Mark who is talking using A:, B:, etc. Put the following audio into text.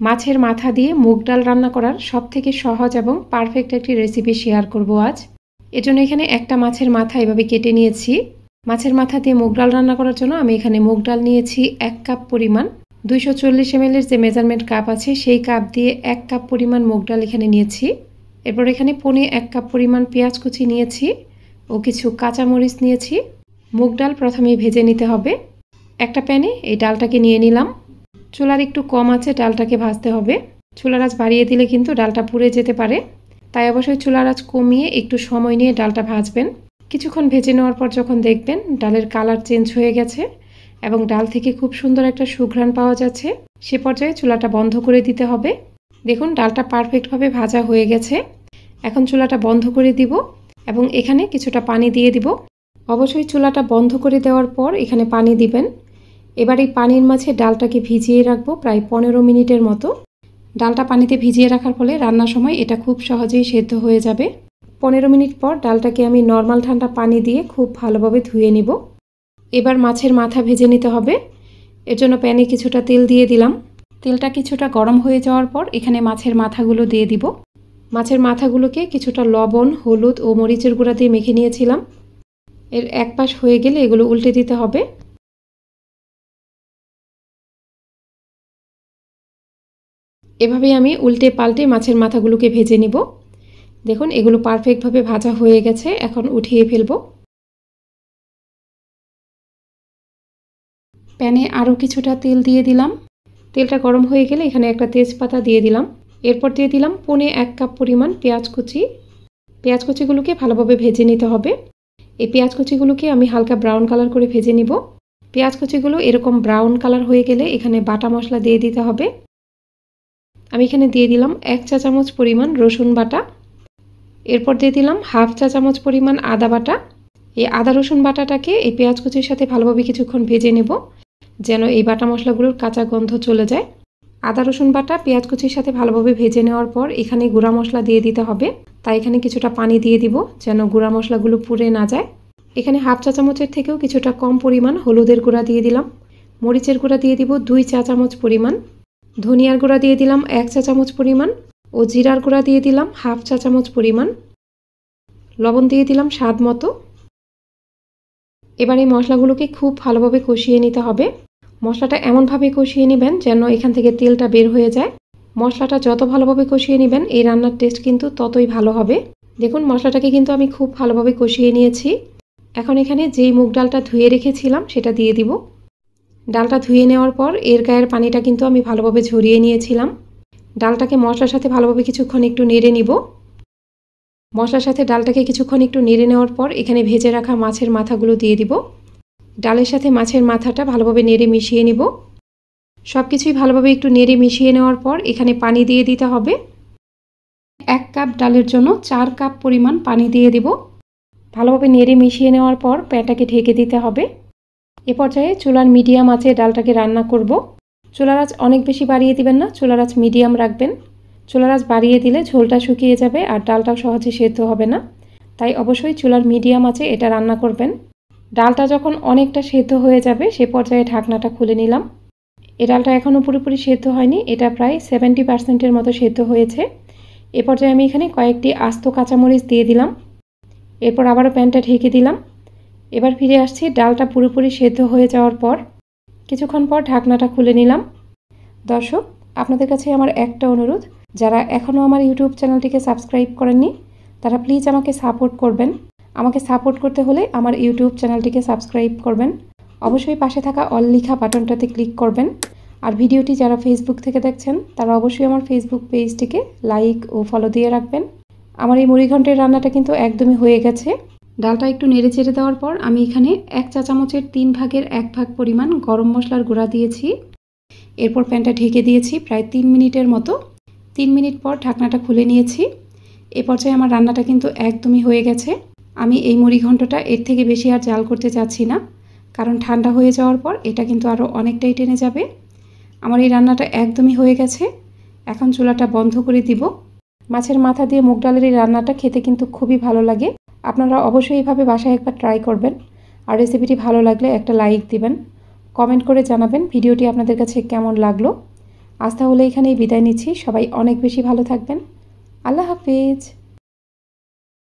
A: মাছের মাথা দিয়ে মুগ ডাল রান্না করার সবথেকে সহজ এবং পারফেক্ট একটি রেসিপি শেয়ার করব আজ। এজন্য এখানে একটা মাছের মাথা এভাবে কেটে নিয়েছি। মাছের মাথা দিয়ে মুগ ডাল রান্না করার জন্য আমি এখানে মুগ ডাল নিয়েছি 1 কাপ পরিমাণ। 240 ml এর যে মেজারমেন্ট কাপ আছে সেই কাপ দিয়ে 1 কাপ পরিমাণ মুগ ডাল এখানে নিয়েছি। এরপর এখানে 1 কাপ পরিমাণ পেঁয়াজ কুচি নিয়েছি ও কিছু কাঁচামরিচ নিয়েছি। মুগ ডাল প্রথমে ভেজে নিতে হবে। একটা প্যানে এই ডালটাকে নিয়ে নিলাম। চুলার একটু কম আছে ডালটাকে ভাজতে হবে। চুলার আঁচ বাড়িয়ে দিলে কিন্তু ডালটা পুড়ে যেতে পারে, তাই অবশ্যই চুলার আঁচ কমিয়ে একটু সময় নিয়ে ডালটা ভাজবেন। কিছুক্ষণ ভেজে নেওয়ার পর যখন দেখবেন ডালের কালার চেঞ্জ হয়ে গেছে এবং ডাল থেকে খুব সুন্দর একটা সুঘ্রাণ পাওয়া যাচ্ছে, সে পর্যায়ে চুলাটা বন্ধ করে দিতে হবে। দেখুন ডালটা পারফেক্টভাবে ভাজা হয়ে গেছে। এখন চুলাটা বন্ধ করে দিব এবং এখানে কিছুটা পানি দিয়ে দিব। অবশ্যই চুলাটা বন্ধ করে দেওয়ার পর এখানে পানি দিবেন। এবার এই পানির মাঝে ডালটাকে ভিজিয়ে রাখবো প্রায় 15 মিনিটের মতো। ডালটা পানিতে ভিজিয়ে রাখার ফলে রান্নার সময় এটা খুব সহজেই সেদ্ধ হয়ে যাবে। 15 মিনিট পর ডালটাকে আমি নর্মাল ঠান্ডা পানি দিয়ে খুব ভালোভাবে ধুয়ে নিব। এবার মাছের মাথা ভেজে নিতে হবে। এর জন্য প্যানে কিছুটা তেল দিয়ে দিলাম। তেলটা কিছুটা গরম হয়ে যাওয়ার পর এখানে মাছের মাথাগুলো দিয়ে দিব। মাছের মাথাগুলোকে কিছুটা লবণ, হলুদ ও মরিচের গুঁড়া দিয়ে মেখে নিয়েছিলাম। এর এক পাশ হয়ে গেলে এগুলো উল্টে দিতে হবে। এভাবেই আমি উল্টে পাল্টে মাছের মাথাগুলোকে ভেজে নিব। দেখুন এগুলো পারফেক্টভাবে ভাজা হয়ে গেছে। এখন উঠিয়ে ফেলব। প্যানে আরও কিছুটা তেল দিয়ে দিলাম। তেলটা গরম হয়ে গেলে এখানে একটা তেজপাতা দিয়ে দিলাম। এরপর দিয়ে দিলাম 1 কাপ পরিমাণ পেঁয়াজ কুচি। পেঁয়াজ কুচিগুলোকে ভালোভাবে ভেজে নিতে হবে। এই পেঁয়াজ কুচিগুলোকে আমি হালকা ব্রাউন কালার করে ভেজে নিব। পেঁয়াজ কুচিগুলো এরকম ব্রাউন কালার হয়ে গেলে এখানে বাটা মশলা দিয়ে দিতে হবে। আমি এখানে দিয়ে দিলাম 1 চা চামচ পরিমাণ রসুন বাটা। এরপর দিয়ে দিলাম 1/2 চা চামচ পরিমাণ আদা বাটা। এই আদা রসুন বাটাটাকে এই পেঁয়াজ কুচির সাথে ভালোভাবে কিছুক্ষণ ভেজে নেব, যেন এই বাটা মশলাগুলোর কাঁচা গন্ধ চলে যায়। আদা রসুন বাটা পেঁয়াজ কুচির সাথে ভালোভাবে ভেজে নেওয়ার পর এখানে গুঁড়া মশলা দিয়ে দিতে হবে। তাই এখানে কিছুটা পানি দিয়ে দিব যেন গুঁড়া মশলাগুলো পুড়ে না যায়। এখানে 1/2 চা চামচের থেকেও কিছুটা কম পরিমাণ হলুদের গুঁড়া দিয়ে দিলাম। মরিচের গুঁড়া দিয়ে দিব 2 চা চামচ পরিমাণ। ধনিয়ার গুঁড়া দিয়ে দিলাম 1 চা চামচ পরিমাণ ও জিরার গুঁড়া দিয়ে দিলাম 1/2 চা চামচ পরিমাণ। লবণ দিয়ে দিলাম স্বাদ মতো। এবার এই মশলাগুলোকে খুব ভালোভাবে কষিয়ে নিতে হবে। মশলাটা এমনভাবে কষিয়ে নেবেন যেন এখান থেকে তেলটা বের হয়ে যায়। মশলাটা যত ভালোভাবে কষিয়ে নেবেন এই রান্নার টেস্ট কিন্তু ততই ভালো হবে। দেখুন মশলাটাকে কিন্তু আমি খুব ভালোভাবে কষিয়ে নিয়েছি। এখন এখানে যেই মুগ ডালটা ধুয়ে রেখেছিলাম সেটা দিয়ে দিব। ডালটা ধুয়ে নেওয়ার পর এর গায়ের পানিটা কিন্তু আমি ভালোভাবে ঝরিয়ে নিয়েছিলাম। ডালটাকে মশলার সাথে ভালোভাবে কিছুক্ষণ একটু নেড়ে নিব। মশলার সাথে ডালটাকে কিছুক্ষণ একটু নেড়ে নেওয়ার পর এখানে ভেজে রাখা মাছের মাথাগুলো দিয়ে দিব। ডালের সাথে মাছের মাথাটা ভালোভাবে নেড়ে মিশিয়ে নিব। সব কিছুই ভালোভাবে একটু নেড়ে মিশিয়ে নেওয়ার পর এখানে পানি দিয়ে দিতে হবে। 1 কাপ ডালের জন্য 4 কাপ পরিমাণ পানি দিয়ে দিব। ভালোভাবে নেড়ে মিশিয়ে নেওয়ার পর প্যানটাকে ঢেকে দিতে হবে। এ পর্যায়ে চুলার মিডিয়াম আঁচে ডালটাকে রান্না করব। চুলার আঁচ অনেক বেশি বাড়িয়ে দিবেন না, চুলার আঁচ মিডিয়াম রাখবেন। চুলার আঁচ বাড়িয়ে দিলে ঝোলটা শুকিয়ে যাবে আর ডালটাও সহজে সেদ্ধ হবে না। তাই অবশ্যই চুলার মিডিয়াম আঁচে এটা রান্না করবেন। ডালটা যখন অনেকটা সেদ্ধ হয়ে যাবে সে পর্যায়ে ঢাকনাটা খুলে নিলাম। এই ডালটা এখনও পুরোপুরি সেদ্ধ হয়নি, এটা প্রায় 70%-এর মতো সেদ্ধ হয়েছে। এ পর্যায়ে আমি এখানে কয়েকটি আস্ত কাঁচামরিচ দিয়ে দিলাম। এরপর আবারও প্যানটা ঢেকে দিলাম। এবার ফিরে আসছি ডালটা পুরোপুরি সেদ্ধ হয়ে যাওয়ার পর। কিছুক্ষণ পর ঢাকনাটা খুলে নিলাম। দর্শক, আপনাদের কাছে আমার একটা অনুরোধ, যারা এখনও আমার ইউটিউব চ্যানেলটিকে সাবস্ক্রাইব করেননি তারা প্লিজ আমাকে সাপোর্ট করবেন। আমাকে সাপোর্ট করতে হলে আমার ইউটিউব চ্যানেলটিকে সাবস্ক্রাইব করবেন। অবশ্যই পাশে থাকা অল লেখা বাটনটাতে ক্লিক করবেন। আর ভিডিওটি যারা ফেসবুক থেকে দেখছেন তারা অবশ্যই আমার ফেসবুক পেজটিকে লাইক ও ফলো দিয়ে রাখবেন। আমার এই মুড়িঘণ্টের রান্নাটা কিন্তু একদমই হয়ে গেছে। ডালটা একটু নেড়ে চেড়ে দেওয়ার পর আমি এখানে 1 চা চামচের 3 ভাগের 1 ভাগ পরিমাণ গরম মশলার গুঁড়া দিয়েছি। এরপর প্যানটা ঢেকে দিয়েছি প্রায় 3 মিনিটের মতো। 3 মিনিট পর ঢাকনাটা খুলে নিয়েছি। এ পর্যায়ে আমার রান্নাটা কিন্তু একদমই হয়ে গেছে। আমি এই মুড়িঘণ্টটা এর থেকে বেশি আর জাল করতে চাচ্ছি না, কারণ ঠান্ডা হয়ে যাওয়ার পর এটা কিন্তু আরও অনেকটাই টেনে যাবে। আমার এই রান্নাটা একদমই হয়ে গেছে। এখন চুলাটা বন্ধ করে দিব। মাছের মাথা দিয়ে মুগ ডালের এই রান্নাটা খেতে কিন্তু খুবই ভালো লাগে। আপনারা অবশ্যই এইভাবে বাসায় একবার ট্রাই করবেন। আর রেসিপিটি ভালো লাগলে একটা লাইক দিবেন, কমেন্ট করে জানাবেন ভিডিওটি আপনাদের কাছে কেমন লাগলো। আজ তাহলে এখানেই বিদায় নিচ্ছি। সবাই অনেক বেশি ভালো থাকবেন। আল্লাহ হাফিজ।